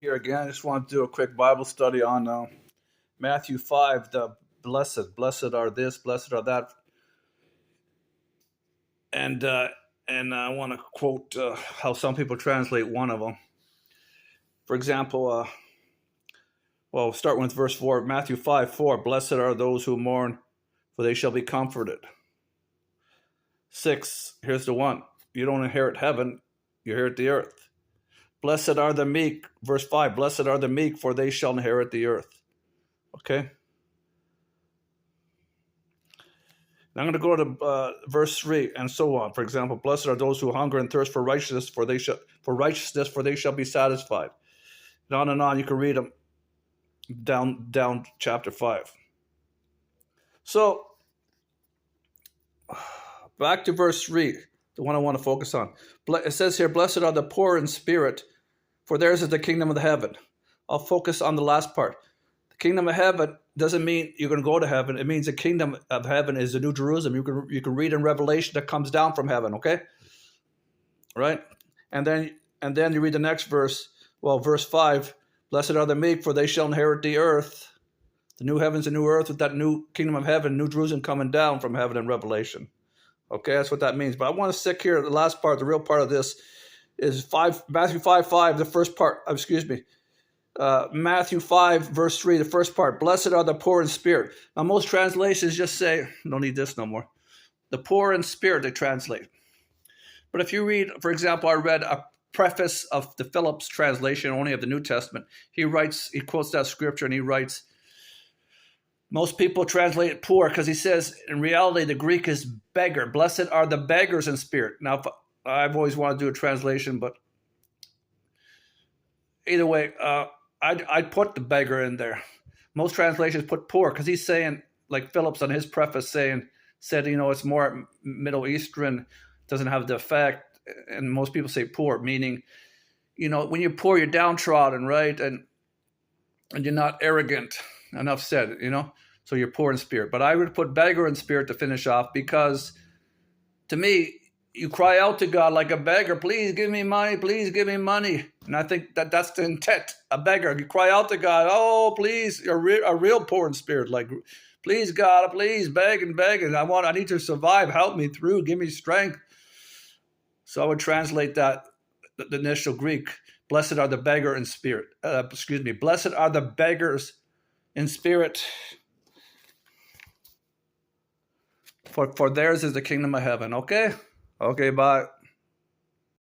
Here again, I just want to do a quick Bible study on Matthew 5, the blessed are this, blessed are that. And I want to quote how some people translate one of them. For example, start with verse 4, Matthew 5, 4, blessed are those who mourn, for they shall be comforted. 6, here's the one, you don't inherit heaven, you inherit the earth. Blessed are the meek, verse 5, blessed are the meek, for they shall inherit the earth. Okay? Now I'm going to go to verse 3 and so on. For example, blessed are those who hunger and thirst for righteousness, for they shall be satisfied. And on. You can read them down chapter 5. So back to verse 3, the one I want to focus on. It says here, blessed are the poor in spirit, for theirs is the kingdom of heaven. I'll focus on the last part. The kingdom of heaven doesn't mean you're going to go to heaven. It means the kingdom of heaven is the New Jerusalem. You can read in Revelation that comes down from heaven, okay? Right? And then you read the next verse. Well, verse 5, blessed are the meek, for they shall inherit the earth. The new heavens and new earth with that new kingdom of heaven, New Jerusalem coming down from heaven in Revelation. Okay, that's what that means. But I want to stick here, the last part, the real part of this is Matthew 5:5, the first part, Matthew 5, verse 3, the first part, blessed are the poor in spirit. Now, most translations just say, don't need this no more. The poor in spirit, they translate. But if you read, for example, I read a preface of the Phillips translation only of the New Testament. He quotes that scripture and he writes, most people translate it poor because he says, in reality, the Greek is beggar. Blessed are the beggars in spirit. Now, I've always wanted to do a translation, but either way, I'd put the beggar in there. Most translations put poor because he's saying, like Phillips on his preface said, it's more Middle Eastern, doesn't have the effect. And most people say poor, meaning, when you're poor, you're downtrodden, right? And you're not arrogant. Enough said, so you're poor in spirit. But I would put beggar in spirit to finish off because to me, you cry out to God like a beggar, please give me money, please give me money. And I think that's the intent, a beggar. You cry out to God, oh, please, you're a real poor in spirit, like, please, God, please, begging. I need to survive, help me through, give me strength. So I would translate that, the initial Greek, blessed are the beggar in spirit. Blessed are the beggars in spirit, for theirs is the kingdom of heaven. Okay, bye.